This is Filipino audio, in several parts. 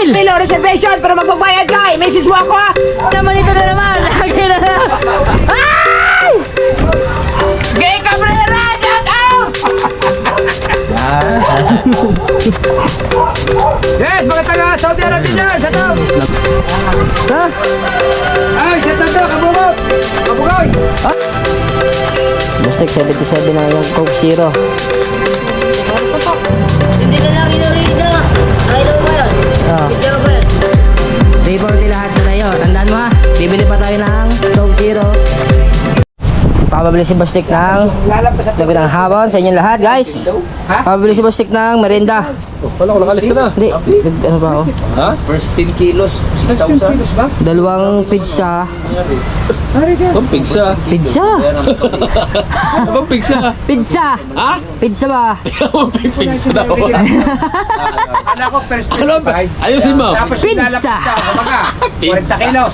Milo reservation pero magbabayad ka. I-message mo ako ha. Naman ito na naman. Lagi na lang. Ay! Gay Cabrera! Shout out! Yes, mga taga Saudi Arabia dyan. Shout out! Ha? Ay, shout out daw. Kabungog! Kabungog! Ha? Bustek 77 na yung Coke Zero. Hindi na lang inurida. Ayaw ba yun? Ah. Video ba yun? 340 lahat na tayo. Tandaan mo ha. Bibili pa tayo ng Coke Zero. Papabili si Bustek ng labi ng hapon sa inyong lahat, guys. Papabili si Bustek ng merienda. Wala ko, nakalis ka na. Hindi. Ano ba ako? Ha? First 10 kilos, 6,000. Dalawang pizza. Ang pigsa. Pizza? Ang pigsa. Pizza! Ha? Pizza ba? Ang pigsa daw. Ano ako, first Ano ba? Ayusin mo. Tapos Pizza! 40 kilos.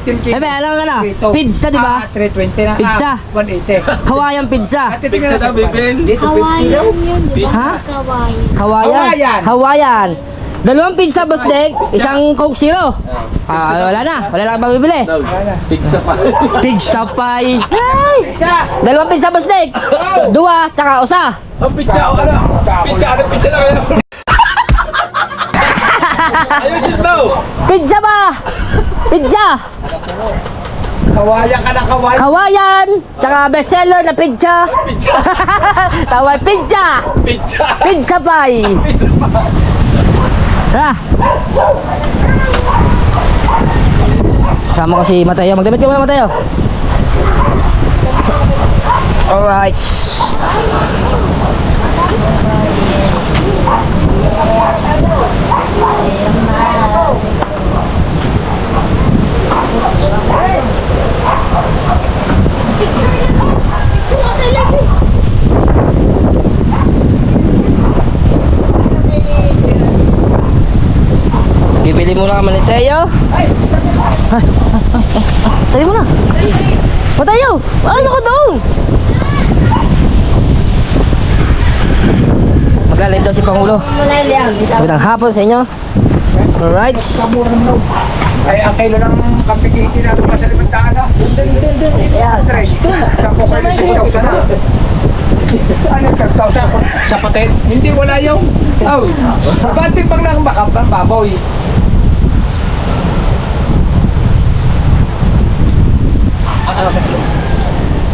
15 kilos. Ebe, alam nga na. Pizza, di ba? 320 na. Pizza. 180. Hawaiian pizza. Pigsa daw, Bibin. Dito 50 daw. Ha? Kawaii. Hawaiian. Hawaiian. Dalawang pizza, Bustek. Isang Coke Zero. Wala na. Wala na bibili. Pigsa pa. Pizza pie. Ay! Dalawang pizza, Bustek. Dua, tsaka usa. Ang pizza, ano? Pizza, ano? Pizza na kayo. Ayusin mo. Pizza ba? Pizza. Kawayan ka na kawayan. Hawaiian. Tsaka bestseller na pizza. Tawag pizza. Pizza. Pizza pie. Pizza pa. Tara. Kasama ko si Mateo. Magdamit ka muna, Mateo. Alright. Bibili mo lang kami ni Teo. Tayo mo na. Mateo! Ano ka doon? Magla-live daw si Pangulo. Magandang hapon sa inyo. Alright. Ay, ang kilo ng kapikiti natin pa sa limantaan na. Dun. Ayan. Sa kukay ng 6,000 na. Ano, 12,000 sa patent? Hindi, wala yung. Oh, bati pang lang makapang baboy.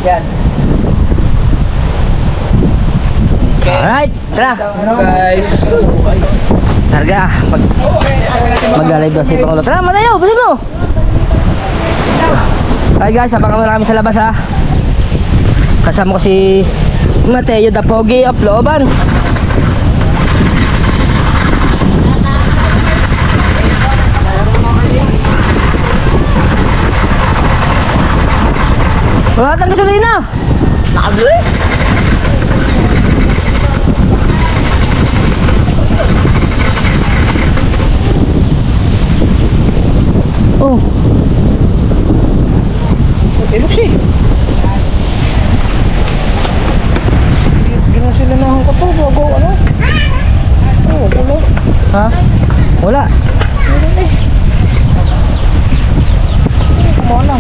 Yan. Alright. Tara. Guys. Targa. Magla-live daw si Pangulo. Tara, Mateo. Bisin mo. Alright guys, abangan mo na kami sa labas ha. Kasama ko si Mateo the Pogi of Looban. Wala tayong gasolina. Nakabili. Oh. Luxi. Gano'n sila na ang kato, bago ano? Oh, wala. Ha? Wala. Meron eh. Kumana.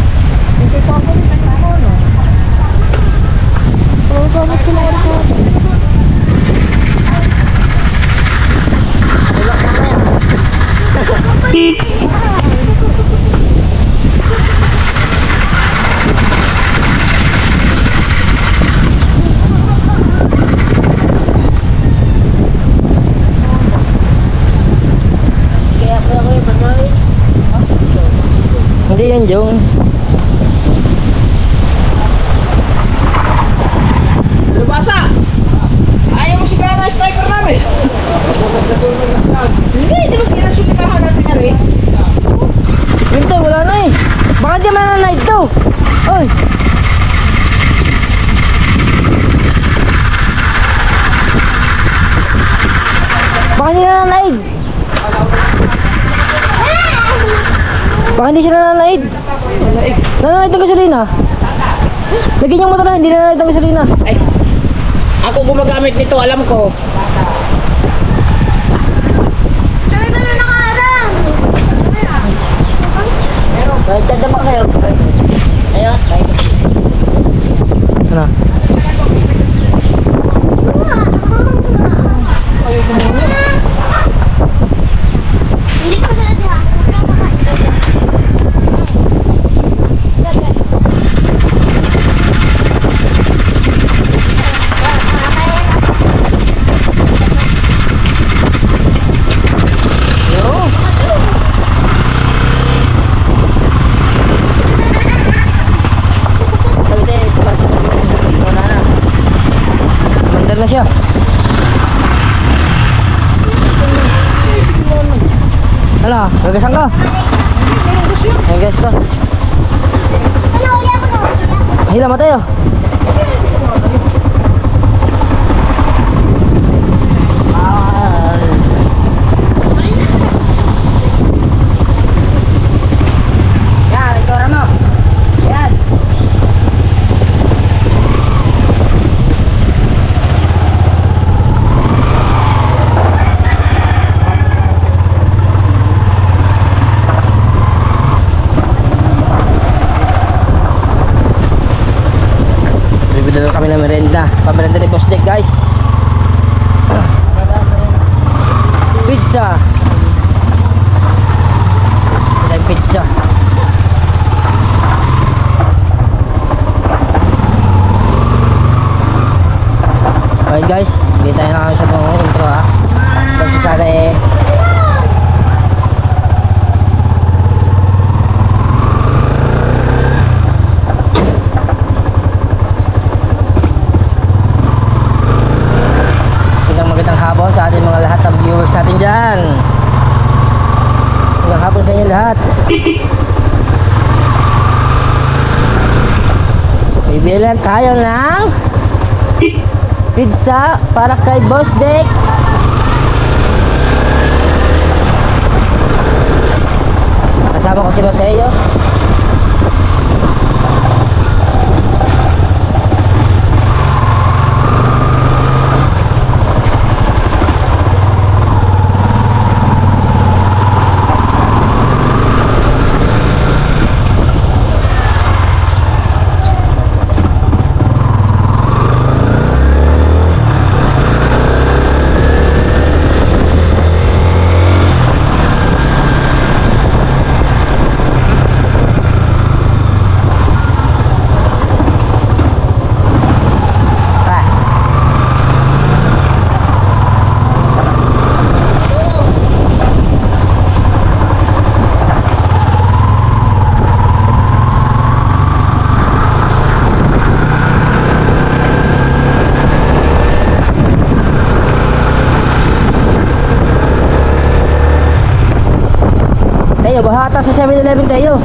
Hindi pa ako rin kumana. Pero gamit ko lang ako. Wala pa na yan. Hindi yan, Jong. Lubasa! Ayaw mo sigara na sniper namin! Hindi mo kinasulikahan natin na rin. Yun to, wala na eh. Baka di man na night to. Oy. Baka hindi na night. Baka hindi siya nananaid. Nananaid ng gasolina. Lagyan yung motor na, hindi nananaid ng gasolina. Ay, ako gumagamit nito, alam ko. Baliktad naman kayo. Ayun. Ano? Hindi ko na diha. Huwag kang makain. Mandar na siya. Hala, gagasan ka. Gagas ka. Nahuli ako, nahuli. Hila mo tayo. Yan, ikaw mo. Yan. Bibili lang kami ng merenda. Pamerenda ni Boss Dick, guys. Pizza. May pizza. Okay guys, hindi tayo na kami sa itong intro ha. Basta sana eh. Magandang hapon sa ating mga lahat ng viewers natin dyan. Magandang hapon sa inyo lahat. Bibilan tayo ng pizza para kay Boss Dick. Kasama ko si Mateo. Tayo, baha ata sa 7-Eleven tayo.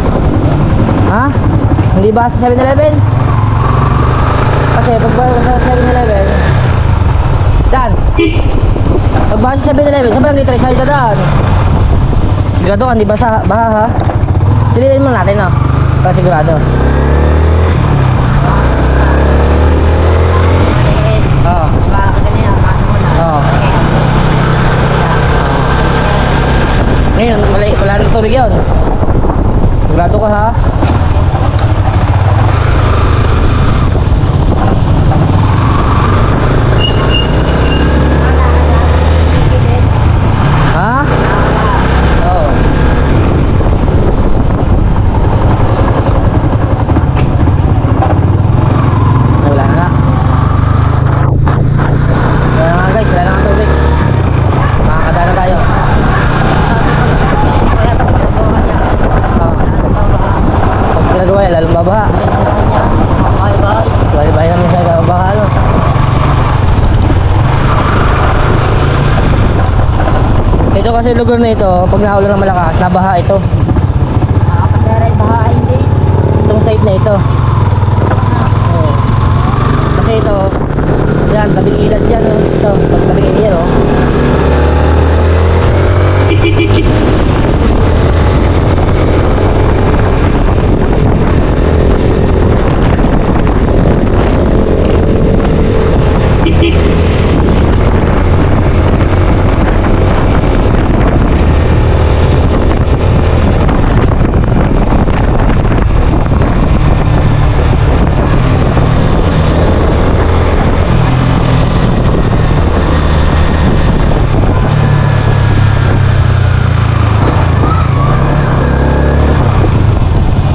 Ha? Hindi ba sa 7-Eleven? Kasi pag baha sa 7-Eleven Dan, pag baha sa 7-Eleven, sa barangay Trisay daan. Sigurado ka, hindi ba sa baha ha? Sililin mo natin no? Para sigurado. Oo. Oo. Ngayon, wala nang tubig yun. Sigurado ka ha? Ha? Oo. Wala na nga. Wala na nga guys, wala na nga tubig. Makakadana tayo. Pag pinagawa yan, lalong babaha. Bahay naman siya babaha, no? Ito kasi lugar na ito, pag naulan ng malakas, nabaha ito. Itong site na ito. Oo. Kasi ito, yan, tabing ilad yan, no? Ito, tabing ilad, no?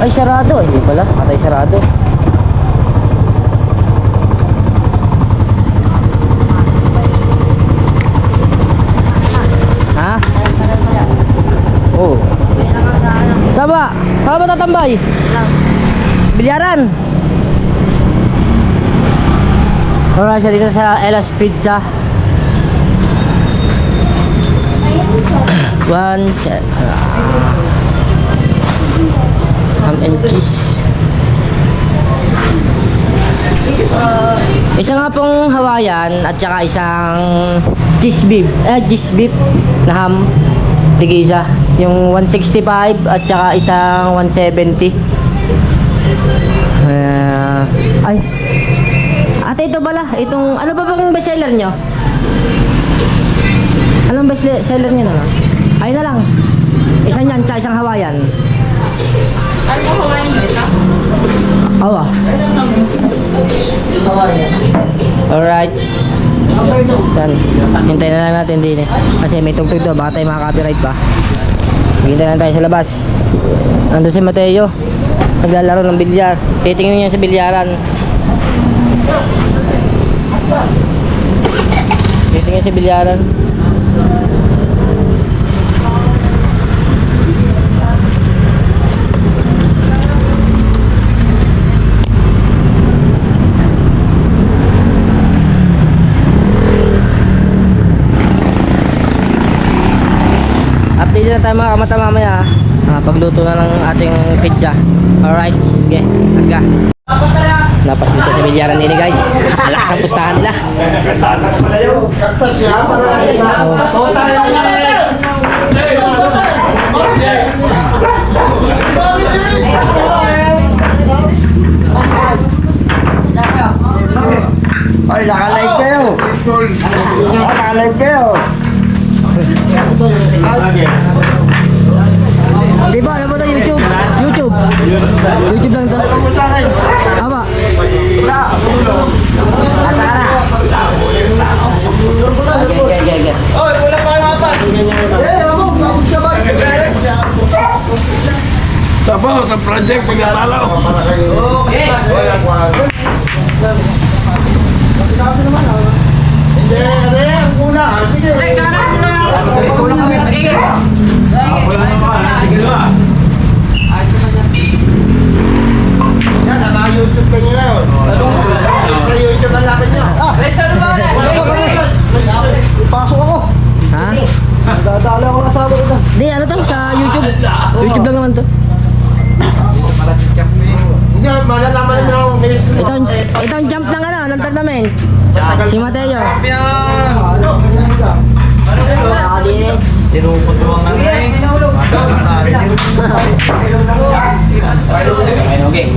Ay, sarado. Hindi pala. Patay sarado. Ha? Oh. Saba, saan ba tatambay? Bilyaran. Wala siya dito sa Ella's Pizza. One set. Ham and cheese. Isa nga pong Hawaiian at saka isang cheese beef. Cheese beef na ham. Tige isa. Yung 165 at saka isang 170. Ay. Ate, ito pala. Itong, ano ba bang bestseller nyo? Anong bestseller nyo na? Ay na lang. Isa niyan, tsaka isang Hawaiian. Ano po kumain dito? Awa. Alright. Yan. Hintayin na lang natin din eh. Kasi may tugtog to. Baka tayo makaka-copyright pa. Hintay lang tayo sa labas. Nandun si Mateo. Naglalaro ng bilyar. Titingin niya sa bilyaran. Titingin sa bilyaran. Update na tayo mga kamata mamaya. Pagluto na ng ating pizza. Alright, sige, talaga. Napas dito sa bilyaran nila guys. Malakas ang pustahan nila. Ay, naka-live kayo. Naka-live kayo. Di ba? Ano ba ito? YouTube? YouTube? YouTube lang ito? Tama. Asa ka na? Okay. Oy, wala pa kayo apat. Tapos sa project pag-alalaw. Okay. YouTube ka nyo yun. Sa YouTube ang lapit nyo. Pasok ako. Ha? Dadala ako na sabi ko. Di, ano to? Sa YouTube? YouTube lang naman to. Hindi, malalaman namin ako. Ito ang jump ng ano, ng tournament. Si Mateo. Sinupot mo ang nanay. Okay.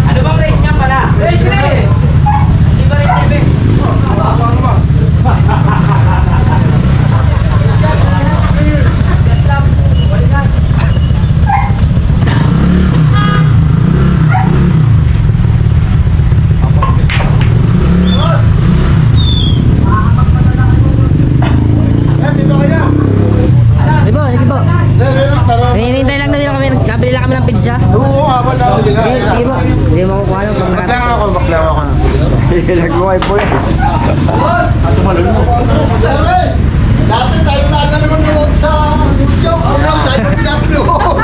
Ano bang race niya pala? Race na eh! Di ba race na eh? Hinihintay lang nila kami, nabili lang kami ng pizza. Oo, awan na. Sige po. Hindi mo kukuha lang pag Baklang ako. Nag-buhay po yan. Dati tayo na naman noon sa YouTube. Tayo na pinapanood.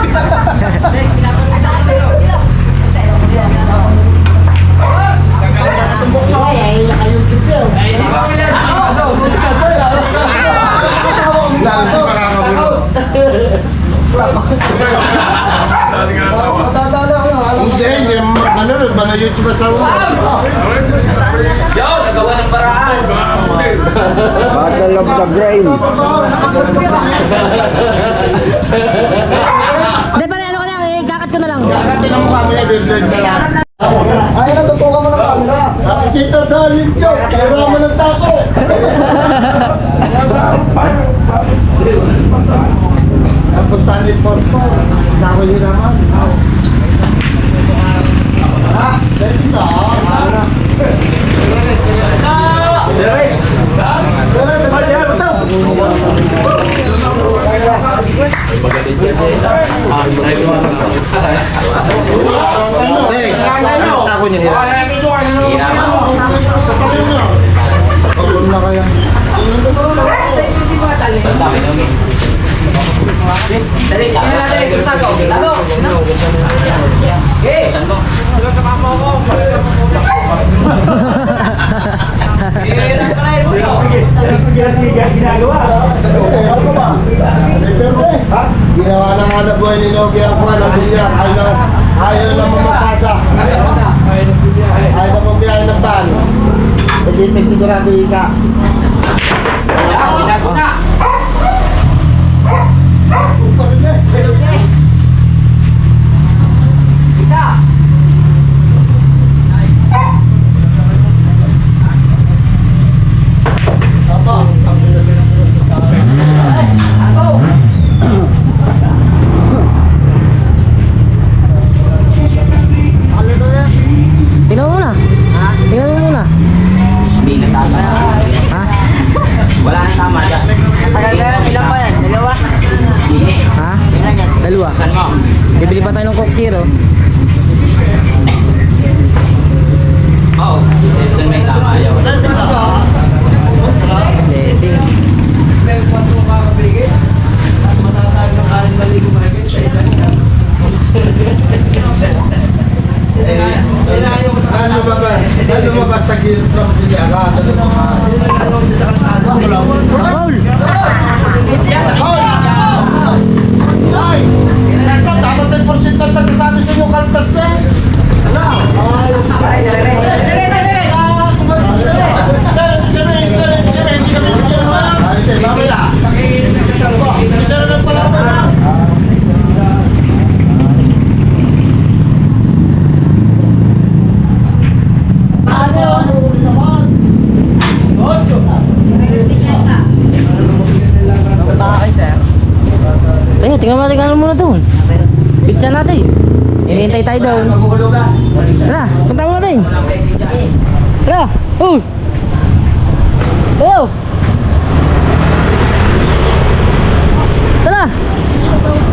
Hindi, nanonood ba na YouTube sa Yo, nagawa ng paraan. Battle of the Brain. Hindi pala, ano ko lang, kakat ko na lang. Tinang mo kami na bibig na lang. Ay, natutukan mo ng camera. Nakikita sa YouTube. Kaya mo ng tako. Tapos Stanley Porto. Ako Pwede naman. Kasi ka. Ako niyo. Pagod na kaya. Dali, tago. Okay. Saan mo? Ginawa ng hanap buhay ni Nogi ang kuha ng bilyar. Ayaw na mamasada. Ayaw na mabiyahe ng van. Hindi may sigurado ika. Sinago na. Kita. Tingnan mo muna. Tingnan mo muna. Hindi na tama. Ha? Wala na tama dyan. Ilan pa yan? Dalawa? Hindi. Ha? Dalawa. Saan mo? Bibili pa tayo ng Coke Zero. Oo. Doon may tama. Ayaw. Blessing. Ano ba basta gilid ng bilyar? Paul! Ay! Dapat 10% ang tagsasabi sa inyo kaltas eh! Teka, tingnan mo muna doon. Pizza natin. Hinihintay tayo doon. Tara, punta mo natin. Tara! Tayo! Tara!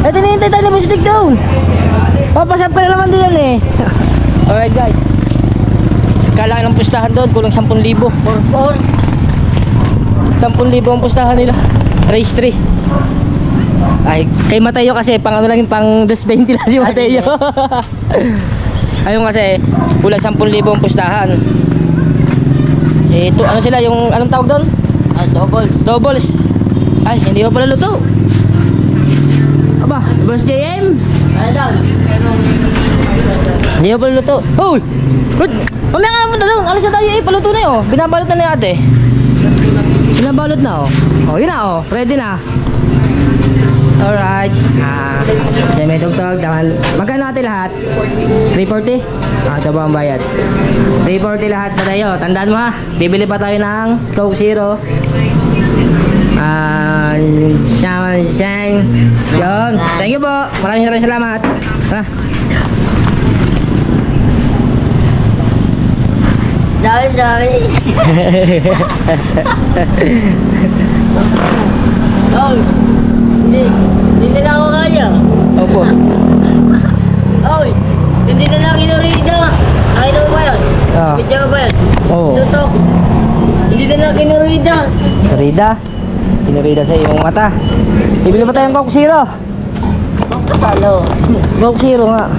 Eh, hinihintay tayo ni Bustik doon. Papasap ka na naman din yan eh. Alright guys. Kailangan ng pustahan doon, kulang 10,000. 10,000 ang pustahan nila. Race 3. Ay, kay Mateo kasi pang ano lang yung pang 220 lang si Mateo. Ayun kasi kulang 10,000 ang pustahan. Ito ano sila yung anong tawag doon? Doubles. Ay, hindi pa pala luto. Aba, Boss JM. Hindi pa pala luto. Hoy! Mamaya nga punta doon. Alis na tayo eh, paluto na yun. Binabalot na ni ate. Binabalot na oh. Oh, yun na oh. Ready na. Alright. Kasi may tugtog. Magkano natin lahat? 340? Ito ba ang bayad? 340 lahat na tayo. Tandaan mo ha. Bibili pa tayo ng Coke Zero. Shang. Yun. Thank you po. Maraming salamat. Ha? Sorry. Oh, hindi na ako kaya. Opo. Oy, hindi na lang kinurida. Nakita mo ba yun? Ah. Video ba yun? Oo. Tutok. Hindi na lang kinurida. Kinurida sa iyong mata. Bibili pa tayong Coke Zero. Salo. Coke Zero nga.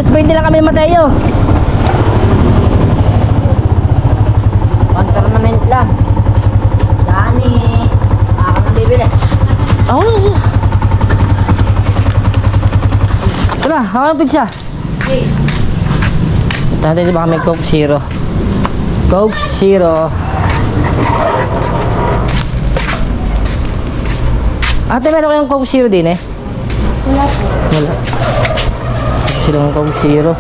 Alas 20 lang kami ni Mateo. Tournament lang. Dani. Ako nang bibili. Ako na siya. Tara, ako ng pizza. Hey. Natin baka may Coke Zero. Coke Zero. Ate, meron kayong Coke Zero din eh? Wala po. Wala. Sila ng Coke Zero.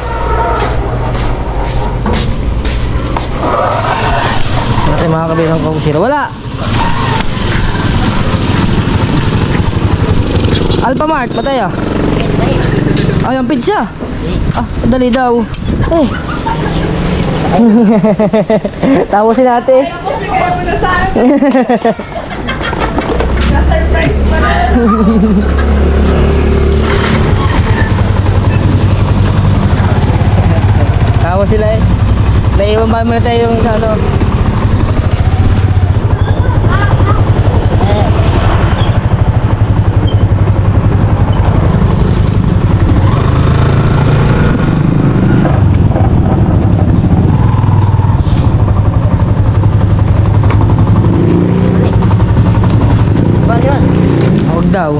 Natin makakabili ng Coke Zero. Wala! Alphamart, patay ah. Ay, ang pizza. Ah, dali daw. Eh. Tapusin natin. Tawa sila eh. Naiwan ba muna tayo yung sa ano? Huwag daw.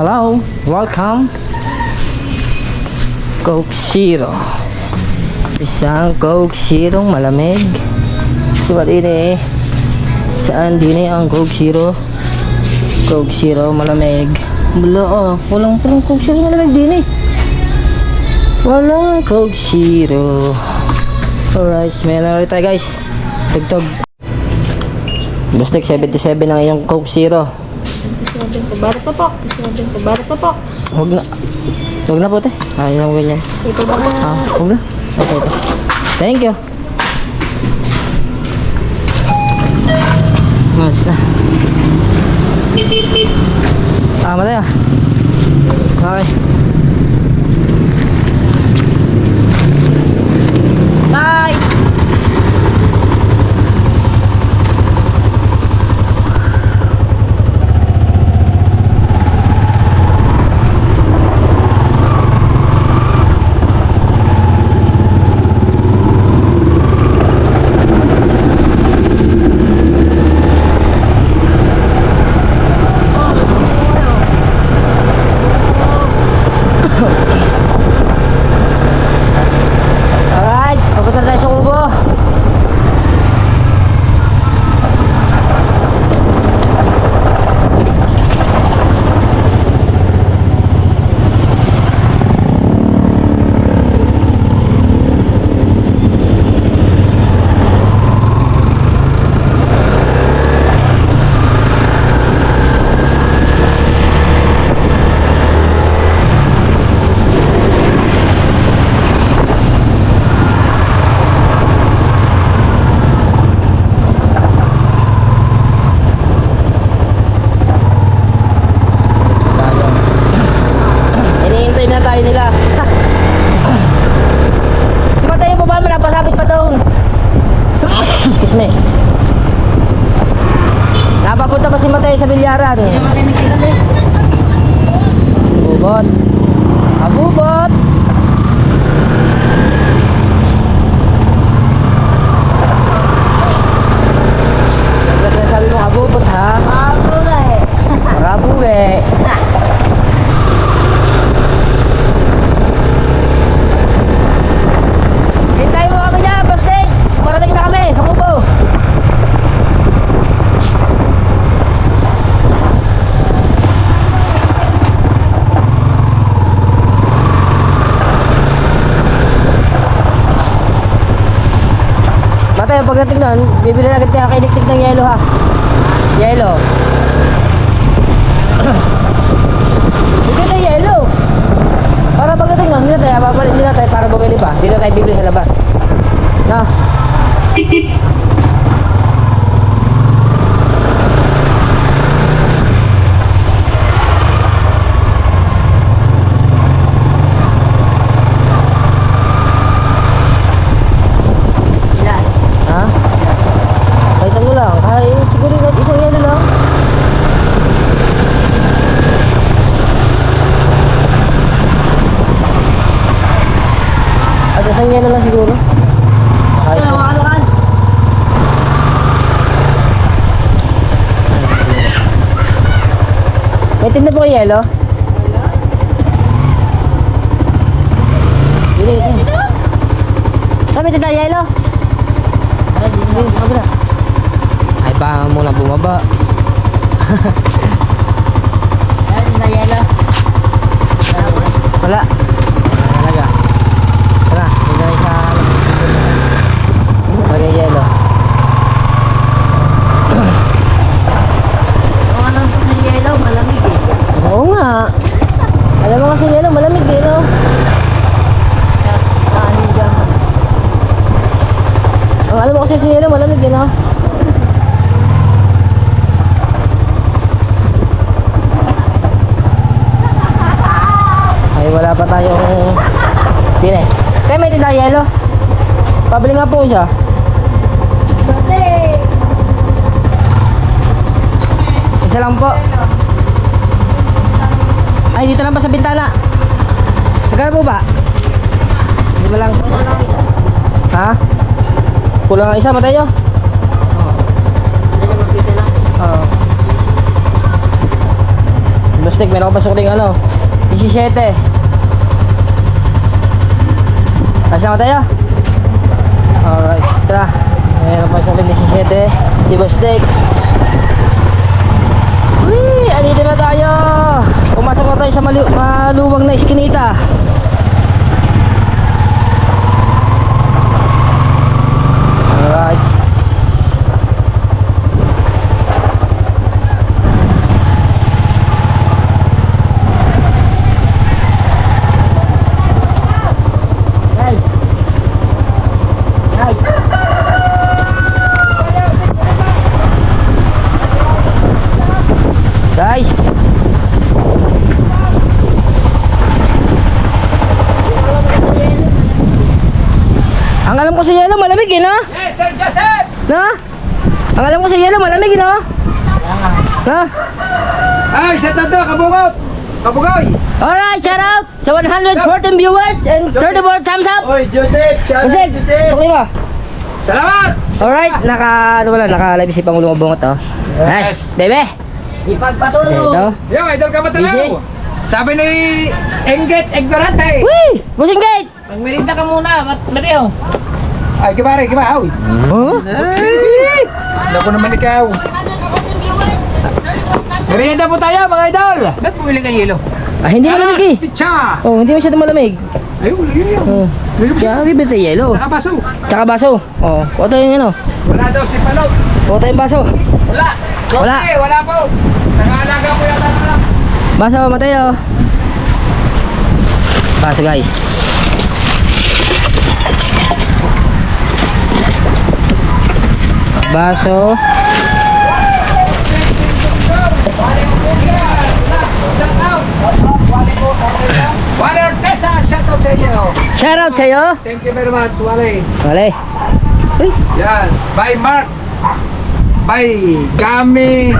Hello, welcome. Coke Zero. Isang Coke Zero malamig. Diba din eh? Saan din eh ang Coke Zero? Coke Zero malamig. Wala oh, walang Coke Zero malamig din eh. Walang Coke Zero. Alright, meron ulit tayo guys. Tugtog. Bustek 77 ang iyong Coke Zero. Pabarot pa po. Pabarot pa po. Huwag na. Huwag na po te. Ayaw na mo ganyan. Ito ba na? Ah, huwag na. Okay, ito. Thank you. Mas na. Ah, matay ah. Okay. Bye! Alright, papunta tayo sa Kubo. Hinihintay na tayo nila. Matay pa ba? Napasabit pa doon. Excuse me. Napapunta pa si Matay sa bilyaran. Abubot. Abubot. Tapos na sabi mong abubot ha? Marabuwe. Hintay mo kami dyan, Bastek! Parating na kami sa Kubo! Batay, pagdating doon, bibili na agad tayo kainiktik ng yelo ha. Yelo. Bibili na yelo. Para pagdating doon, hindi na tayo, papalit nila tayo para bumili pa. Hindi na tayo bibili sa labas. Na. Ilan? Ha? Kahit ano lang, kahit siguro isang yelo lang. May tinda po kayo yelo? Dili, dili. Saan may tinda yelo? Dili, kabila. Ay, baka muna bumaba. Ano na yelo? Wala. Talaga. Tara, dito na sa bagay yelo. Kung alam ko na yelo, malamig eh. Oo nga. Alam mo kasi yelo, malamig din, no? Kaano dyan? Ang alam mo kasi si yelo, malamig din, no? Ay, wala pa tayong pine. Kaya may tinda yelo. Pabili nga po siya. Bate! Isa lang po. Ay, dito lang pa sa bintana. Magkano po ba? Di ba lang? Ha? Kulang ang isa, matay nyo? Ano magpita lang? Oo. Bastik, meron ka pa sukling ano? 17. Ayos na tayo? Alright, tara. Meron pa sukling 17. Si Bastik. Uy, andito na tayo. Pumasok na tayo sa maluwag na iskinita. Alright. Guys! Guys! Guys. Ang alam ko sa yelo malamig eh, no? Yes, Sir Joseph! No? Ang alam ko sa yelo malamig eh, no? No? Ay, sa tato, kabungot! Kabugoy! Alright, shout out sa 114 viewers and 34 thumbs up. Oy, Joseph! Shout out, Joseph, sukli mo. Salamat! Alright, naka-live si Pangulong Abungot, oh. Yes, bebe. Kasi Ipagpatuloy! ito. Yo, idol ka ba Easy. talaw? Sabi ni Engget Ignorante. Wee! Busing gate! Magmerinda ka muna, Mateo! Ay, kibare, kibaw. Huh? Naku naman ikaw. Merienda po tayo, mga idol. Ba't bumili kang yelo? Ah, hindi malamig eh. Pizza! Oh, hindi masyado malamig. Ay, wala yun. Oh. Kaya bibili tayo yelo. Nakabaso. Tsaka baso. Oh, kuha tayo yung ano. Wala daw si Palot. Kuha tayo yung baso. Wala. Wala. Okay, wala po. Nangalaga po yata na lang. Baso, Mateo. Baso, guys. Baso. Wale Ortesa, shout out sa inyo. Shoutout sa'yo. Thank you very much, Wale. Wale. Uy. Yan. By Mark. By Gami.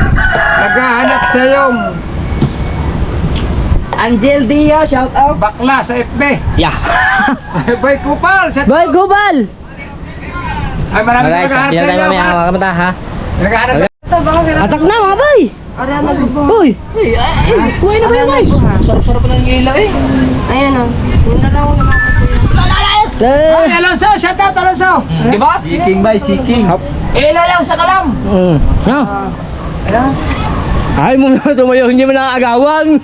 Naghahanap sa iyong Angel Dia, shout out! bakla sa FB. Yeah. By Kupal. Shout Boy, Gubal. Ay, marami Okay, guys, naghahanap yun sa tayo inyo. mamaya mga kamata, ha? Naghahanap Okay. Atak na, mga boy. Boy. Kuhay na kayo guys! Sarap-sarap na ng gila eh! Ayan o, yung dalawa na Ay, Alonso, shout out, Alonso. Di ba? Seeking by seeking. Ila lang sa kalam! No. Ay mo na tumayo, hindi mo nakakagawang.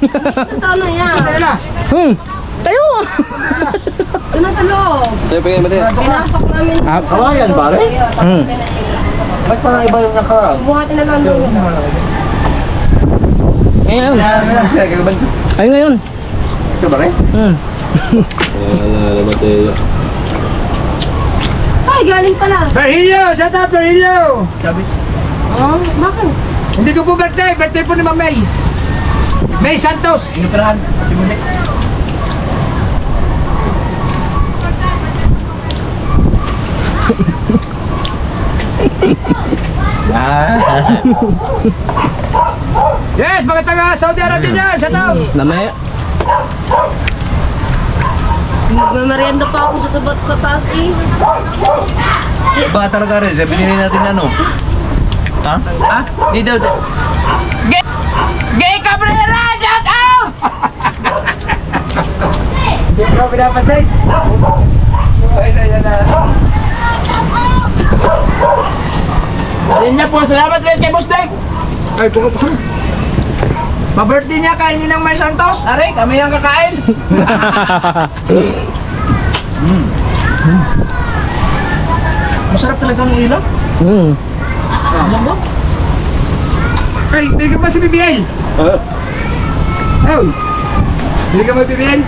Sa ano yan? Tayo. Doon na sa loob. Pinasok namin. Kawayan pare? Ba't parang iba yung nakarap? Buhatin na lang doon. Ayun. Ito Ayun ngayon. ba rin? Ay, galing pala. Virgilio, shout out, Virgilio. Oh, bakit? Hindi ko po birthday po ni Ma'am May. May Santos. Inoperahan. Simuli. Yes, mga taga Saudi Arabia dyan, shout out. Lamay. Magmamerienda pa ako sa bat sa taas eh. Baka talaga rin, sabihin natin ano. Ha? Ha? Di daw. Gay Cabrera! pinapansin. Ay, yan na. Ayun niya po, salamat rin kay Boss Dek. Ay, puko. Pa-birthday niya kainin ng May Santos. Are, kami ang kakain. Masarap talaga ng ilaw. Alam mo? Ay, hindi ka pa si BBL. Oh. Hindi ka ba BBL?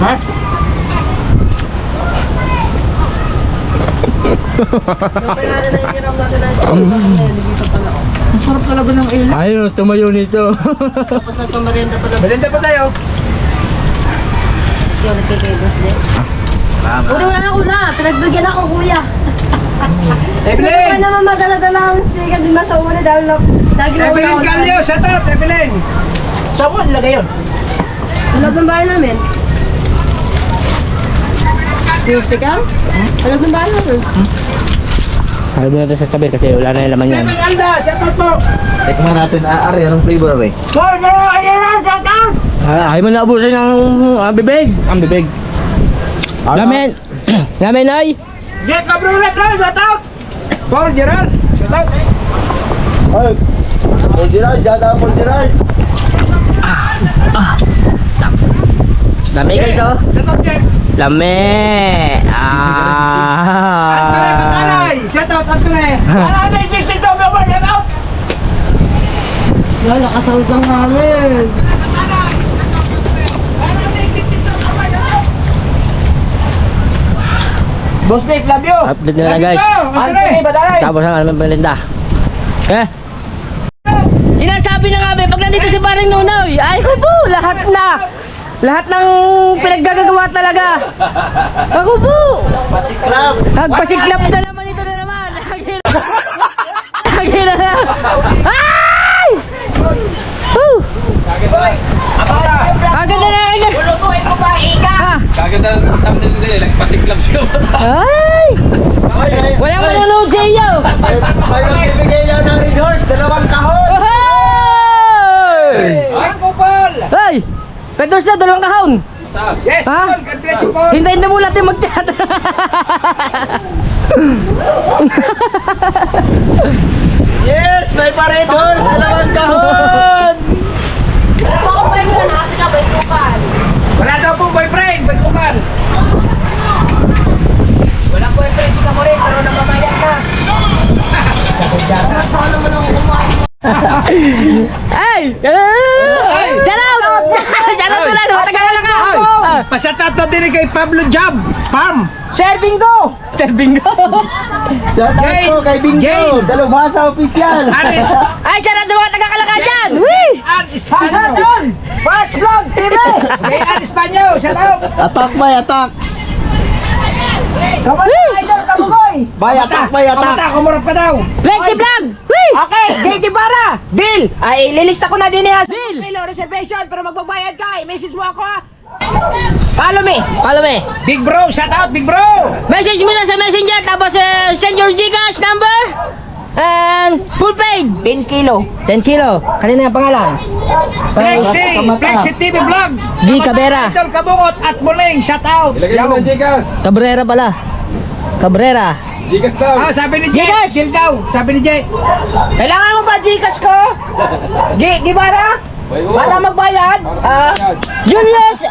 Ha? Kaya na hiram natin ang sila. Dito pala. Masarap talaga ng ilaw. Ayun, tumayo nito. Tapos nagpamarenda pala. Balenda pa tayo. Yung nagkikaibas din. Uri, wala na una. Pinagbigyan ako, kuya. Hindi Evelyn! naman madala-dala ang speaker. Di ba sa una dahil lagi na Evelyn Calio, shut up, Evelyn! Saan mo nilagay yun? Sa loob ng bahay namin. Music ka? Sa loob ng bahay namin. Ayaw mo natin sa tabi kasi wala na yung laman yan. Evelyn Alda, shut up po! Tikman natin, Ari, anong flavor, Ari? Hoy, no! Ayun na, shut up! Ayaw mo na abusin ng bibig. Ang bibig. Lamin. Lamin ay. Jet Mabrulat, no! Shut up! Paul Gerard, shut up! Ay, Paul Gerard, Jada Paul Gerard. Lami guys oh. Shut up, Jet! Lami. Anay! Shut up, Anay! Anay, 62 member, shut up! Wala, nakasawit lang namin. Boss Dek, love you. Update nila guys. Anthony, Badaray. Tapos ang alam Belinda. Sinasabi na nga ba, pag nandito si Paring Nunoy, ay ko po, lahat ng pinaggagawa talaga. Ako po. Pasiklap. Nagpasiklap na naman ito na naman. Lagi na lang. Ay! Woo! Kaganda na lang. Lulutuin mo ba, Ika? Ha? Kaganda ang thumbnail nila, nagpasiklab siya. Ay! Ay, Walang manonood sa iyo. may magbibigay lang ng Red Horse, 2 kahon. Hey! Ay, Kupal! Hey! Pedos na, 2 kahon. Yes, Ha? Paul! God bless you, Paul! Hintayin na muna natin mag-chat. Yes, may pa Red Horse, 2 kahon. Ako ba yung nanasi ka ba yung kupal? Wala daw pong boyfriend, boy Kupal! Walang boyfriend si Kamorin, pero namamayat ka. Mas ako naman ako kumain. Hey! Shout out! Shout out na, matagal na ka. Pasyatat na din kay Pablo Job! Pam! Serving go! Serving ko. Shout out Jane, po kay Bingo, Jane. Dalubhasa Official. Aris! Ay, shout out sa mga taga-Kalakan dyan. Whee! Aris! Saan yun? Watch Vlog TV! Kay Aris Panyo! Shout out! Attack, may attack. Kamusta, Idol Kabugoy? May attack, may attack. Kamata, kumurap pa daw! Flexi vlog. Whee! Okay, JT Para! Deal! Ay, lilista ko na din niya. Deal! Kilo reservation, pero magbabayad ka. I-message mo ako ha. Follow me! Follow me. Big bro! Shout out, big bro! Message mo na sa messenger tapos send your Gcash number and full paid. 10 kilo. 10 kilo. Kanina yung pangalan? Flexi! Flexi TV Vlog! Di Cabera. Idol Kabungot at Muling! Shout out! Ilagay mo ng Gcash. Cabrera pala. Cabrera. Gcash daw. Ah, sabi ni Jay! Gcash! Chill daw! Sabi ni Jay! Kailangan mo ba Gcash ko? Gibara? Para magbayad? Julius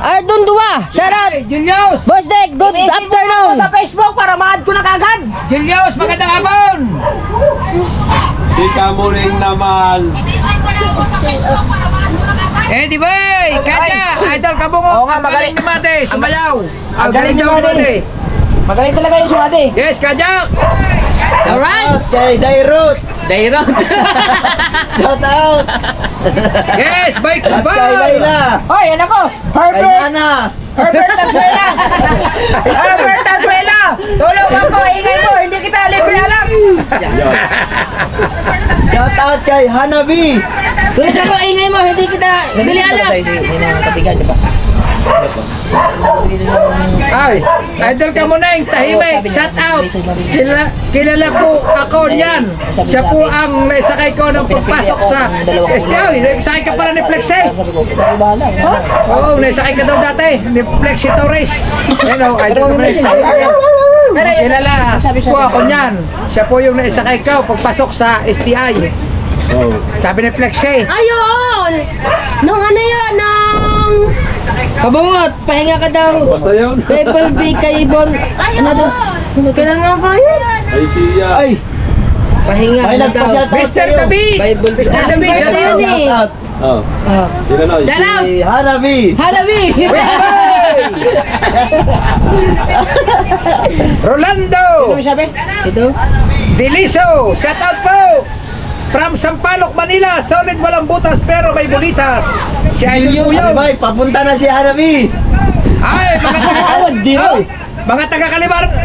Ardon Dua. Shout out. Julius! Boss Dek, good I-message mo afternoon. ako sa Facebook para ma-add ko na kagad. Julius, magandang hapon! Si Kamuning naman. Eh, di ba? Kanya! Idol Kabungot! Oo nga, magaling. Ni Mate! Sumayaw! Ang galing ni daw Mate. Magaling talaga yung sumati. Yes, Kanya! Alright. Shout out kay Dairut. Dairo. Shout out. Yes, Bike At kay Kupal! Layla. Hoy, yan ako. Kay Herbert! Nana. Herbert Azuela! Herbert Azuela! Tulong ako, ingay mo, hindi kita libre alam! Shout out kay Hanabi. Tulis ako ingay mo, hindi kita bili alam. Ay, idol ka muna yung tahimik. Shout out. Kilala po ako niyan. Siya po ang naisakay ko nung pagpasok sa STI. Naisakay ka pala ni Flexi. Oo, naisakay ka daw dati. Ni Flexi Torres. Yan o, idol ka muna. Kilala po ako niyan. Siya po yung naisakay ko pagpasok sa STI. Sabi ni Flexi. Ayun! Nung ano yun, nung... Kabungot, pahinga ka daw. Basta yun. Pebble B kay Ibon. Ano daw? Kailan nga ba yun? Ay, siya. Ay, Pahinga ay ka daw. nagpa-shout out Mr. sa'yo. David! Bible. Mr. David! Shout out. Shout out. Oh. Sino na? Shout out! Si Hanabi. Hanabi! Rolando! Ito? Deliso! Shout out po! From Sampaloc, Manila. Solid walang butas pero may bolitas. Si Idol po yun. Ay, papunta na si Hanabi. Ay, mga mga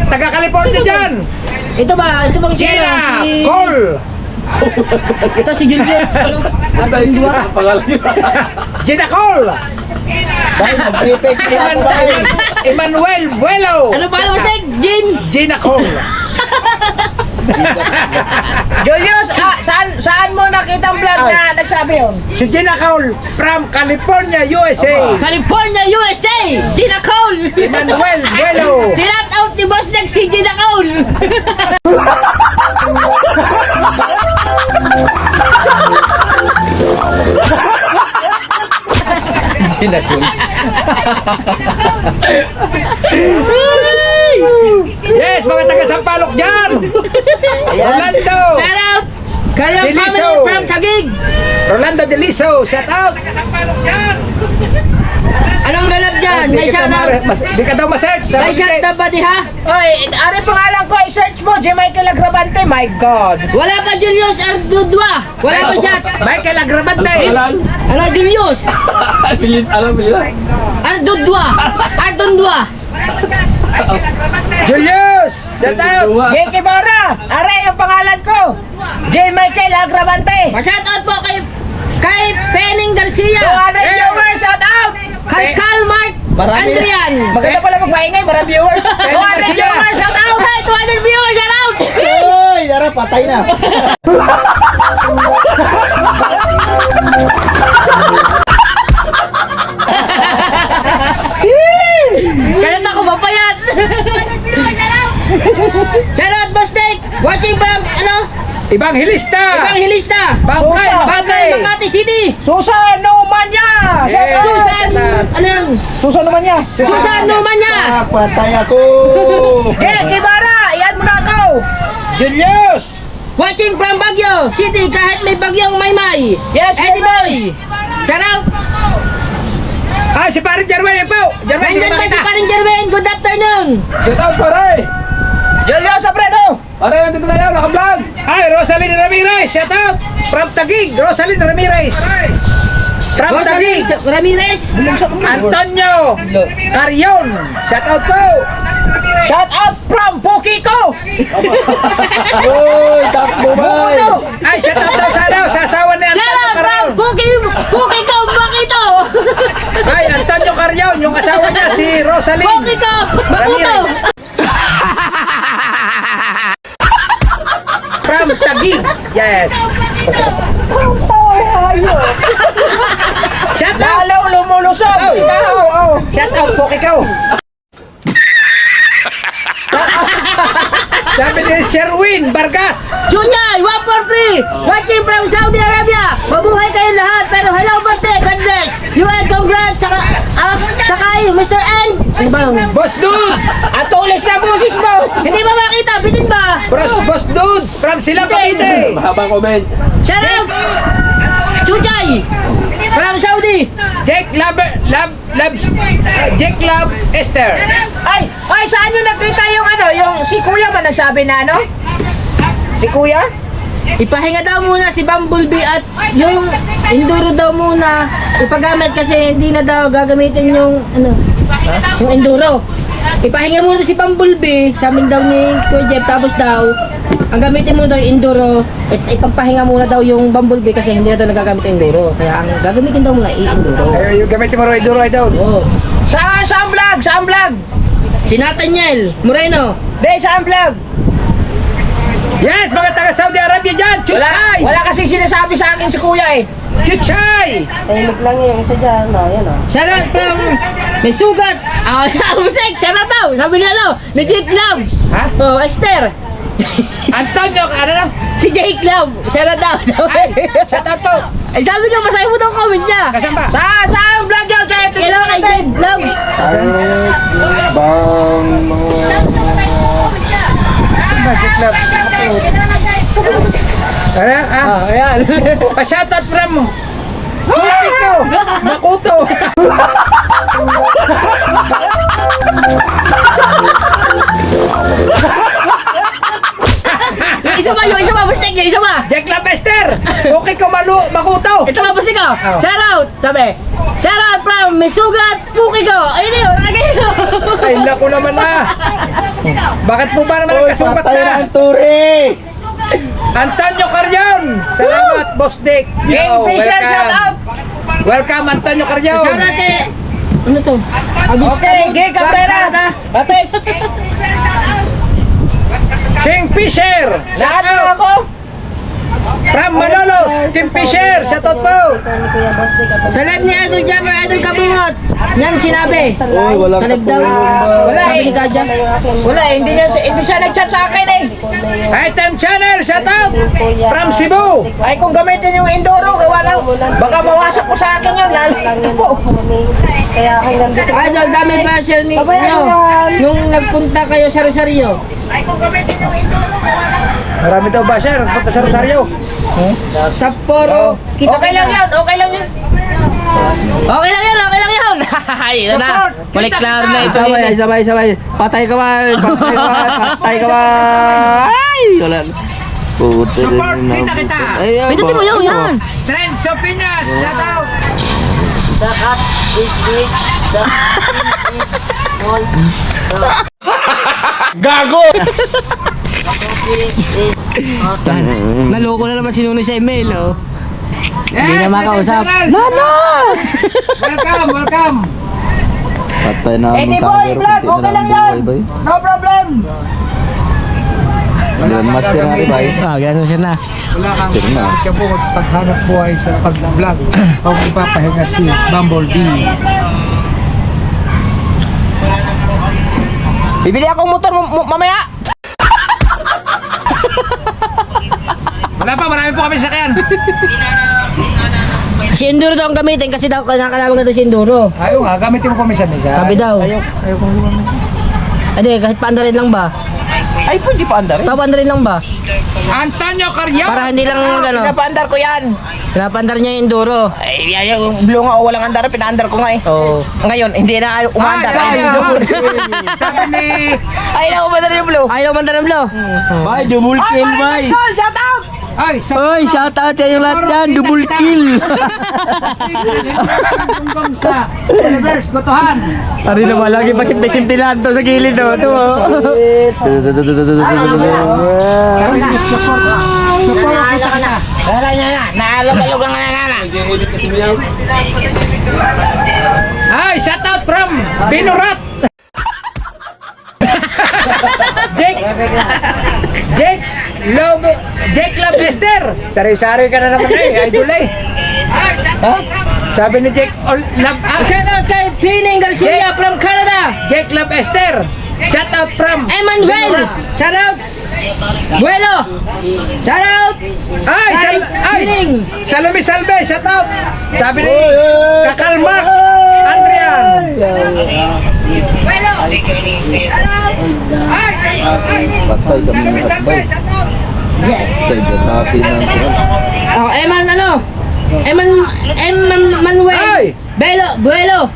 taga-California dyan. Ito ba? Ito bang siya? Gina! Si... Cole! Ito si Julius. Basta yun. Pangalan yun. Gina Cole! Dahil nag-prefect niya ako dahil. Emmanuel Buelo! Ano pa alam mo, Sek? Jin? Gina Cole! Julius, saan mo nakita ang vlog na nagsabi yun? Si Gina Cole from California, USA! California, USA! Gina Cole! Emmanuel Buelo! Sinat out ni Boss Next si Gina Cole! Gina Cole. Yes, mga taga-Sampaloc dyan! Rolando! Shout out! Kaya Deliso. family from Taguig! Rolando Deliso, shout out! Anong ganap dyan? May shout out! Di ka daw ma-search. May shout out ba di ha? Oy, ari pangalan ko, i-search mo, J. Michael Agravante, my God. Wala pa Julius Ardudwa! Wala pa siya! Michael Agravante. Pangalan? Ano Julius? Alam mo yun? Ardudwa! Ardundwa! Julius, shout out! J. Kibara, ari yung pangalan ko, J. Michael Agravante. Pa-shout out po kay Penning Garcia! 200 viewers, shout out. Kay Calmart Andrian! Maganda pala magmaingay, marami viewers. 200 Garcia. viewers, shout out. Hey, 200 viewers! Shout out! Uy, Dara, patay na. Kalat ako, mapayat! Shout out, Boss Nick! Watching from, ano? Evangelista. Evangelista! Bangkay, Susa. Bangkay. Makati City! Susan Numanya, shout out. Susan, ano yun? Susan Numanya. Susan Numanya! Ah, patay ako. J. Kibara, iyan mo na ako. Julius. Watching from Baguio City kahit may bagyong maymay! Yes, Eddie Boy! Shout out! Ah, si Paring Jerwin po. Jerwin, Nandyan ba si Paring Jerwin? Good afternoon! Shout out, pare! Julius Apredo. Pare, nandito tayo, naka-vlog! Ay, Rosalyn Ramirez, shout out. From Taguig, Rosalyn Ramirez. From Taguig. Rosalie Ramirez! Antonio Carion, shout out po. Shout out from Bukiko. Uy, takbo ba? Ay, shout out daw sa ano, sa asawa ni Shout Antonio out from Carion. Buki ko! Bakito! Ay, Antonio Carion, yung asawa niya si Rosalyn. Buki ko! Bakito! From Taguig, yes. Shout out. Lalaw lumulusog. Oh. Oh. Shout out po ikaw. Sabi ni Sherwin Vargas. Chuchay! 143! Watching from Saudi Arabia! Mabuhay kayong lahat! Pero hello, Boss Nick! God bless! You and congrats! Sakay, Mr. N! Ano ba yun? Boss Dudes. At tulis na busis mo. Hindi ba makita? Bitin ba? Boss Dudes from Sila Cavite. Mahabang comment. Shout out! Chuchay! From Saudi! Jake Love Esther. Ay, saan nyo nakita yung ano, yung si Kuya ba nagsabi na ano? Si Kuya? Ipahinga daw muna si Bumblebee at yung enduro daw muna ipagamit kasi hindi na daw gagamitin yung ano, yung enduro. Ipahinga muna si Bumblebee, sabi daw ni Kuya Jeff, tapos daw ang gamitin mo daw yung enduro, ipagpahinga muna daw yung Bumblebee kasi hindi na daw nagagamit yung enduro. Kaya ang gagamitin daw muna i-enduro. Ay, yung gamitin mo rin Idol. Oo. Saan vlog? Saan vlog? Si Nathaniel Moreno. Hindi, saan vlog? Yes, mga taga Saudi Arabia dyan. Chuchay! Wala kasi sinasabi sa akin si kuya eh. Chuchay! Tahimik lang yung isa dyan. No, yan o. Shoutout from may sugat. Musik, shoutout daw. Sabi nila no, ni Jake Love. Ha? Oh, Esther. Antonio, ano na? Si Jake Love. Shoutout daw. Shoutout po. Ay sabi ko, masahin mo daw ang comment niya. Kasan ba? Saan vlog yun? Kailan kay Jake Love. Magic Club. Ayan. Pa-shoutout from Makuto. Makuto. Yung isa pa, bustik niya, isa pa. Jack Labester. Okay ko Makuto. Ito nga, bustik ko. Shoutout, sabi. Shoutout from Misugat Pukiko. Ayun yun, lagi yun. Ay, naku naman na. Bakit po ba naman nagkasugat Patay na na? ang turi! Antonio Carrion. Salamat, Boss Dick. Kingfisher, shout out. Welcome, Antonio Carrion. Shoutout kay... Ano to? Okay, Gay Cabrera. Ate. Kingfisher. Lahat na ako. From Manolos. Kingfisher. Shoutout po. Sa live ni Idol Jammer, Idol Kabungot. Yan sinabi. Uy, walang Sa live daw. Wala Sabi eh. ni Kaja. Wala eh, hindi siya nag-chat sa akin eh. Item Channel. Shoutout. From Cebu. Ay kung gamitin yung Enduro, gawa lang. Baka mawasak ko sa akin yun. Lalo po. Kaya hanggang dito. Idol, dami pa siya ni nyo. Nung nagpunta kayo sa Rosario. Ay kung gamitin yung Enduro, gawa lang. Marami daw ba siya? Punta sa Rosario. Sapporo. Okay lang yun, okay lang yun. Okay lang yun, okay lang yun. Ayun na. Support. Balik Kita, na kita. ito. Sabay. Patay ka ba? Ay! Wala. Puta Support. Kita. Pindutin mo yun, yan. Trends of Pinas. Shoutout. The cat is big. The cat is small. Gago! Naloko na naman si Nuno sa email, oh. Hindi na Yes, makausap. Item Channel. Welcome. Patay na Eh di boy, vlog, okay lang yun. No problem. Grandmaster na rin ba? Ah, gano'n siya na. Wala kang Master na. ka po paghanap buhay sa pag-vlog. Pag ipapahinga si Bumblebee. Bibili akong motor mamaya. Wala pa, marami po kami sakyan. Si Enduro daw ang gamitin kasi daw kailangan na daw si Enduro. Ayaw nga, gamitin mo kami sa misa. Sabi daw. Ayaw kong lumamit. Hindi, kahit paandarin lang ba? Ay, pwede pa andar. Papandarin lang ba? Antonio Carrion. Para hindi lang ano, Pinapaandar ko yan. pinapandar niya yung Enduro. Ay, yung blue nga o walang andar, pinaandar ko nga eh. Oo. Ngayon, hindi na umaandar. Sabi ni... Ay, na umaandar yung blue. Ayaw mandar ng blow. Bay, double Ay, kill, Marimar bay! Sol, shout out! Ay, sa... Oy, shout out sa yung lahat dyan, double kill! sa Universe, Gotohan. Sabi naman, lagi pa simple-simple lang to sa gilid do. Ito oh. Sabi ni support. Support kita ka na. Wala niya na, naalog-alogang na. Ay, shout out from Binorat. Jake Labester. Sari-sari ka na naman eh, idol eh. Ha? Sabi ni Jake, Shout out kay Pining Garcia from Canada. Jake Labester. Shout out from Emmanuel. Shout out. Bueno. Shout out. Ay, Salome Salve, shout out. Sabi ni Kakalmak Andrian. Patay kami na bay. Patay ka tapi ng kuwan. Oh, Manuel. Ay! Buelo.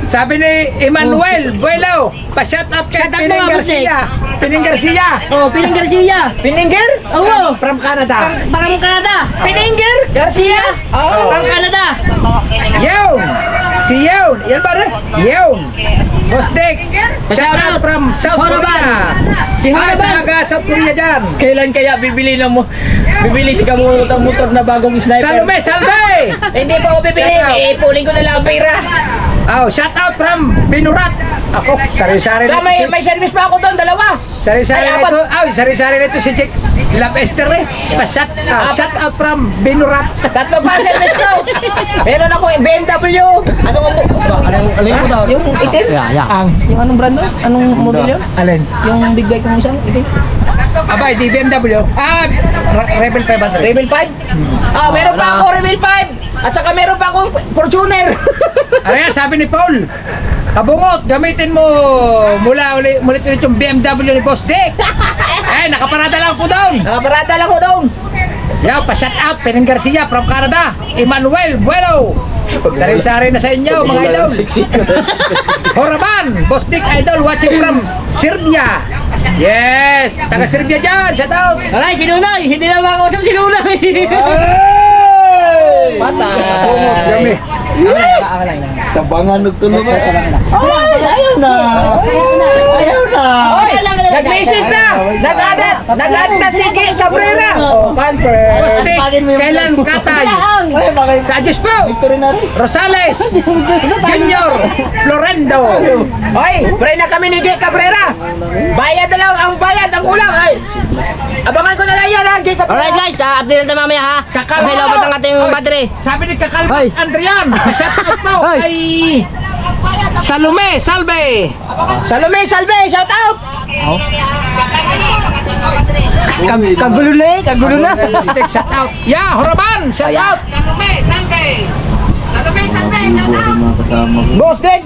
Sabi ni Emmanuel Buelo, pa-shout out kay Shout out Pining mo, Garcia. Pining Garcia. Oh, Pining Garcia. Pininger? Oo. From Canada. From Canada. Pininger? Garcia? Oo. From Canada. Yeon! Si Yeon! Yan ba rin? Yeon! Boss Dick! Shout out from South Honoban. Korea! Si Honoban. Taga South Korea dyan! Kailan kaya bibili si Kamuto ng motor na bagong sniper? Salome Salve! Hindi pa ako bibili, ipuling ko na lang ang pera. Oh, shout out from Binurat. Ako, sari-sari So, na ito. may service pa ako doon, dalawa. Sari-sari Ay, na apat. ito. Sari-sari na ito si Jack. Love Esther eh. Shout out from Binurat. Tatlo pa ang service ko. Meron ako BMW. Ano ko? Alin mo daw? Yung itim? Ang, Yung anong brand nun? Anong model yun? alin? Yung big bike ng isang itim? Abay, di BMW. Rebel 500. Rebel 5? Ah, meron pa ako Rebel 5. At saka meron pa akong Fortuner. Ayan, sabi ni Paul. Kabungot, gamitin mo ulit yung BMW ni Boss Dick. Eh, nakaparada lang po doon. Nakaparada lang ko doon. Yan, pa-shout out, Pening Garcia from Canada. Emmanuel Buelo. Sari-sari na sa inyo, mga idol. Horaban, Boss Dick Idol, watching from Serbia. Yes, taga Serbia dyan, shout out. Alay, si Nunay! Hindi na makausap si Nunay! Patay. Yummy. Tabangan nagtuloy ba? Ayaw na! Ayaw na! Oy, nag-message na. Nag-add na si Gay Cabrera. Oh, confirm. Boss Dick, kailan katay? Ay, bakit? Suggest po. Victory na rin. Rosales, Junior, Florendo. Oy, pray na kami ni Gay Cabrera. Bayad na lang ang bayad, ang kulang. Ay, abangan ko na lang yan ha, Gay Cabrera. Alright guys, update na tayo mamaya ha. Kasi lobot ang ating battery. Sabi ni Kakalbat Andrian, shout out po kay Salome Salve. Salome Salve, shout out. Kagulo na eh, kagulo na. Shout out. Yeah, Horaban, shout out. Boss Dick,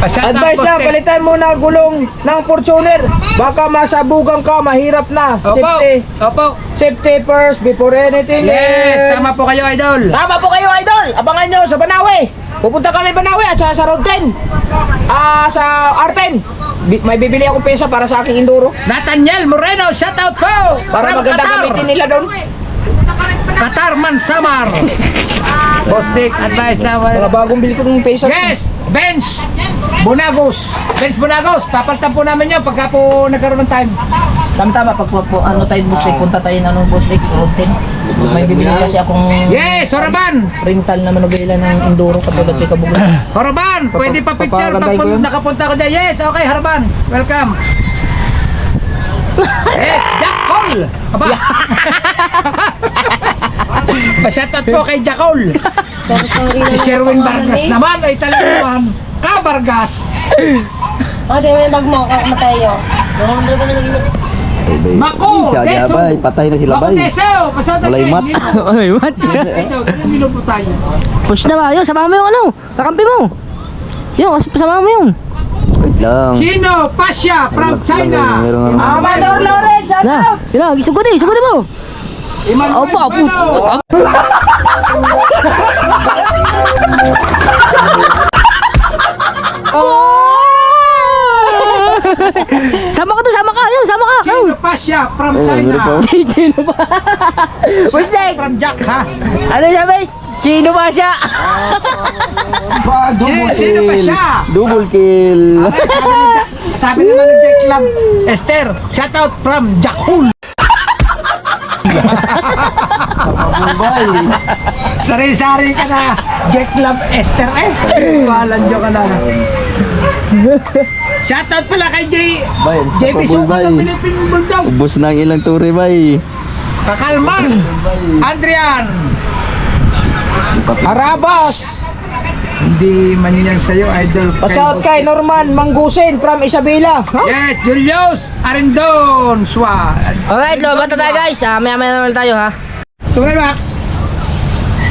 Shout out, advice Boss na, Dick. palitan mo na gulong ng Fortuner. Baka masabugan ka, mahirap na. Opo, Safety. opo. Safety first before anything Yes, else. tama po kayo, idol. Tama po kayo, idol. Abangan nyo sa Banawe. Pupunta kami Banawe at sa Road 10. Sa R10. May bibili akong pesa para sa aking enduro. Nathaniel Moreno, shout out po. Para From maganda Qatar. gamitin nila doon. Qatar Mansamar. Boss Dick, advice na. Mga bagong bili ko ng pesa. Yes, Bench Bonagos. Bench Bonagos, papalitan po namin yun pagka po nagkaroon ng time. Tama-tama, pag ano tayo boss Dick, punta tayo ng boss Dick, road 10. May bibili kasi akong Yes, Horaban. rental na manubela ng enduro katulad kay Kabugan. Horaban, pwede pa picture papagantay ko yun. nakapunta ko dyan. Yes, okay, Horaban. Welcome. Jack Cole. Aba. Pa-shoutout po kay Jack Cole. Sorry Si Sherwin Vargas naman ay talagang Kabargas. Ate, may bag mo, Mateo. Mako, Deso. Patay na sila Mako, Deso. Pa-shoutout Walay kay mat. Lino. Ay, what? Ito, nilo po tayo. Push na ba? Yun, sama mo yung ano. Kakampi mo. Yun, sama mo yun. Wait lang. Chino Pasha from China. Amador Lawrence, shout Na, out. yun na, sugodi mo. Emmanuel Opo, opo. Bueno. Sama ka to, sama ka. Yun, sama ka. Chino Pasha from China. Sino ba? Mistake from Jack ha. Ano siya ba? Sino ba siya? Sino pa siya? Double kill. Sabi naman ng Jack Lam, Esther, shout out from Jakul. Sari-sari ka na, Jack Lam, Esther eh. Walang joke ka na. Shout out pala kay JP Sukat ng Philippine Bulldog. Ubus na ang ilang turi bay. Kakalman, Adrian, Arabas. Hindi man yan sa'yo, idol. Pa-shout kay Norman Manggusin from Isabela. Yes, Julius Arindon Swa. Alright, lobot na tayo guys. Maya-maya naman tayo ha. Tunay ba?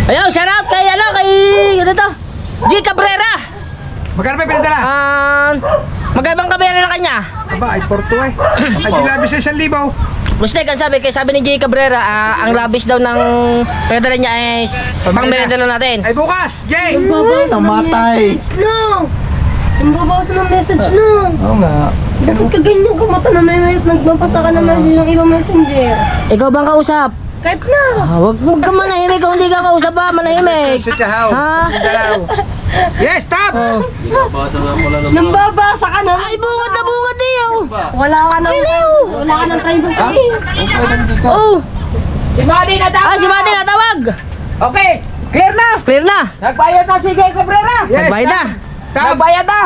Ayun, shout out kay ano to? G. Cabrera. Magkano pa yung pinadala? Magkabang kabera na kanya. Aba, ay porto eh. Ay, dilabis sa 1,000. Gusto ang sabi ni J. Cabrera, ang labis daw ng pinadala niya is pang pinadala natin. Ay, bukas! Jay! Namatay. Ang babawas ng message na. Oo nga. Bakit ka ganyan kamata na may nagpapasa ka na message ng ibang messenger? Ikaw bang kausap? Kahit na. Wag ka manahimik kung hindi ka kausap ha, manahimik. Sit down. Ha? Yes, stop! Nambabasa ka na. Ay, bungad na bungad eh oh. Wala ka ng privacy. Oh, Si Manny na daw. si Mati natawag. Okay, clear na. Clear na. Nagbayad na si Jay Cabrera. Nagbayad na. Nagbayad na.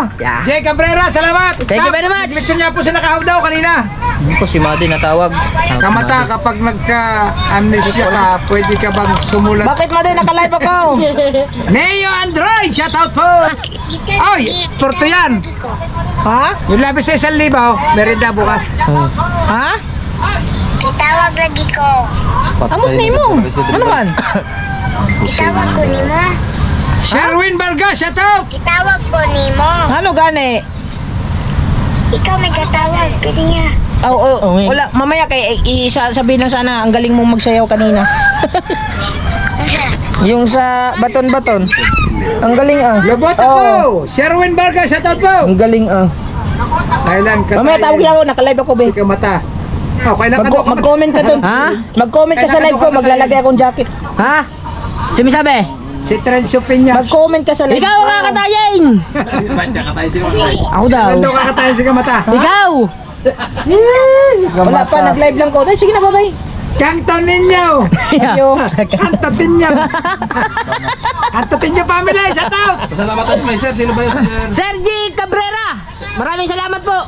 Jay Cabrera, salamat. Thank you very much. Nag-lecture niya po sa nakahaw daw kanina. Hindi ko si Madi natawag. Kamata, kapag nagka-amnesia ka, pwede ka bang sumulat? Bakit mo din naka-live ako? Neo Android, shout out po! Ay, porto yan! Ha? Yung labis sa 1,000, merenda bukas. Ha? Itawag lagi ko. Amot ni mo. Ano man? Itawag ko ni mo. Sherwin Vargas, shout out! Itawag ko ni mo. Ano gani? Ikaw nagkatawag. Kanya. Oh, wait. Wala, mamaya kay sabihin lang sana ang galing mong magsayaw kanina. Yung sa baton-baton. Ang galing ah. Labot Oo. ako! Sherwin Vargas, shout out po! Ang galing ah. Kailan ka Mamaya tawag lang ako, naka-live ako, be. Si Kamata. Oh, kailan ka daw? Mag-comment ka dun. Ha? Mag-comment ka sa live ko, maglalagay akong jacket. Ha? Sumisabi? Si Trencio Piñas. Mag-comment ka sa live. Ikaw ang kakatayin! Ako daw. Kailan daw kakatayin si Kamata? Ikaw! Wala pa, nag-live lang ko. Ay, sige na, bye-bye. Kanto ninyo! Thank you. Kantatin niya! Kantatin niyo family! Shout out! Pasalamatan niyo kay sir. Sino ba yun? Sergi Cabrera! Maraming salamat po!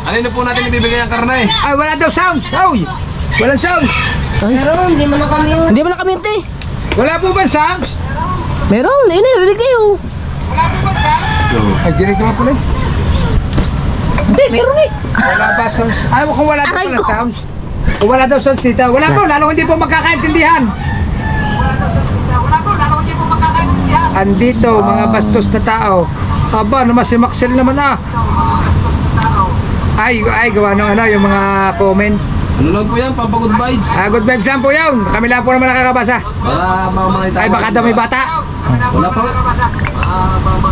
Ano na po natin ibibigay ang karne? Ay, wala daw sounds! Ay! Walang sounds! Meron, hindi mo na kami. Hindi mo na kami ito eh. Wala po ba sounds? Meron, rinig kayo. Ay, dinig naman pala. Hindi, meron eh. Wala ba sounds? Ay, kung wala daw Aray pala ko. sounds. Kung wala daw sounds dito. Wala po, lalong hindi po magkakaintindihan. Andito, mga bastos na tao. Aba, naman si Maxel naman ah. Ay, gawa ng ano, yung mga comment. Ano lang po yan? Pampagod vibes. Good vibes lang po yun. Kami lang po naman nakakabasa. Para mga itawag. Ay, baka daw may bata. Wala po.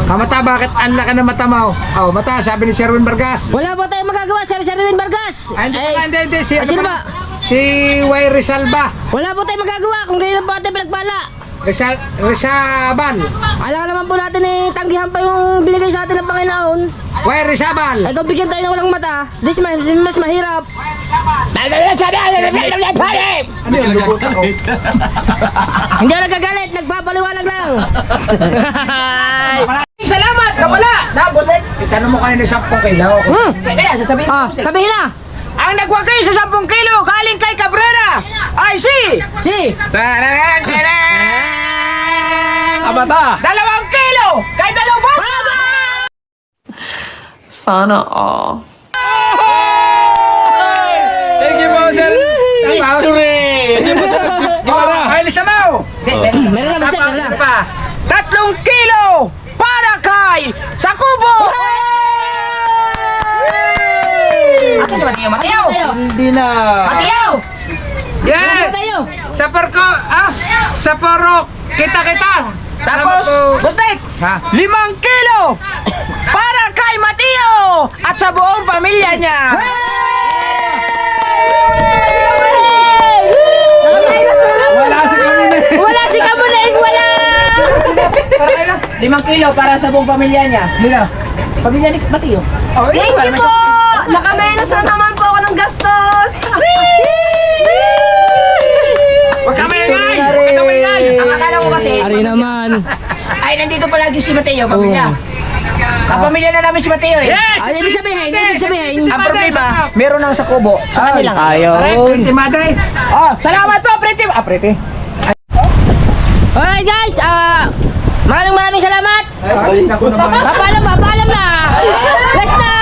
Mata, bakit ang laki ng mata mo? Oh, mata, sabi ni Sherwin Vargas. Wala po tayong magagawa, Sir Sherwin Vargas. Ay, hindi. Si, sino ba? Si Y. Rizalba. Wala po tayong magagawa kung ganyan po ating pinagpala. Rizabal. Alam ka naman po natin eh, tanggihan pa yung binigay sa atin ng Panginoon. Y. Rizabal. Ay kung bigyan tayo ng walang mata, this mas mahirap. Ano yung lugot ako? Hindi ako nagkagalit, nagpapaliwanag lang. Salamat, nawala. Nabusik. Itanong mo kanina 10 kilo. Kaya, sasabihin ko. Sabihin na. Ang nagwagay sa 10 kilo galing kay Cabrera ay si Si. Abata! 2 kilo kay Dalubas. Sana all. Thank you po, sir! Victory! Ay, Lisabaw! Meron na, Sir, meron na. 3 kilo para kay Sakubo. Asa si Mateo? Hindi na. Mateo! Yes! Tayo. Sa porko, sa porok, kita. Tapos, Bustek, Ha? 5 kilo para kay Mateo at sa buong pamilya niya. Wala si kanina. Wala si Kamunaing, wala. 5 kilo para sa buong pamilya niya. Mila, pamilya ni Mateo. Oh, Thank you po! Nakamenos na naman po ako ng gastos! Huwag ka maingay! Ang akala ko kasi, Ari naman. ay nandito palagi si Mateo, pamilya. Kapamilya na namin si Mateo eh. Yes! Ay, ibig sabihin. Ang problema, meron ang sa kubo. Sa kanila nga. Ay, pretty madre. Oh, salamat po, Preti. Preti. Alright guys, maraming salamat. Ay, naku naman. Papaalam na. Let's na.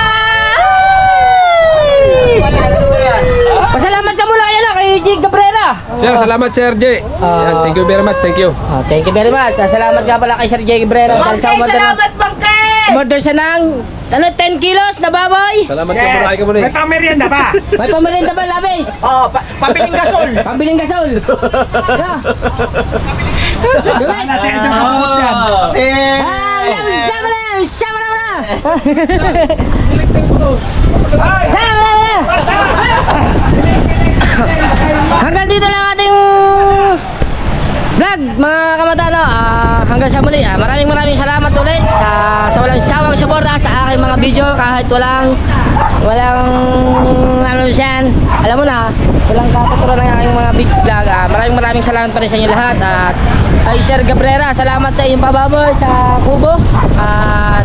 Pasalamat ka muna kay Jig Cabrera. Sir, salamat Sir J. Yan, thank you very much, thank you. Thank you very much. Salamat nga pala kay Sir Jig Cabrera. Okay, salamat, Bangke. Order siya ng 10 kilos na baboy. Salamat ka muna kay Kamunoy. May pangmerienda pa. May pamilya ba, Labis? Oh, pabiling gasol. Pambiling gasol. Yeah. Gawin. Nasa ito ang kamot yan. Sama na. Hanggang dito lang ating vlog mga kamatano. Hanggang sa muli. Maraming salamat ulit sa walang sawang suporta sa aking mga video kahit walang ano siyan, alam mo na, walang katuturan ng aking mga big vlog. Maraming salamat pa rin sa inyo lahat. At kay Sir Cabrera, salamat sa inyong pababoy sa kubo at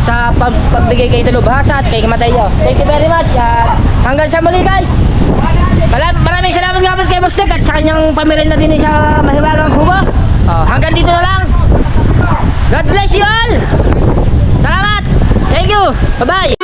sa pagbigay kay Talubhasa at kay Mateo. Thank you very much at hanggang sa muli guys. Maraming salamat nga po kay Boss Nick at sa kanyang pamilya na din sa Mahiwagang Kubo. Hanggang dito na lang. God bless you all. Salamat. Thank you. Bye-bye.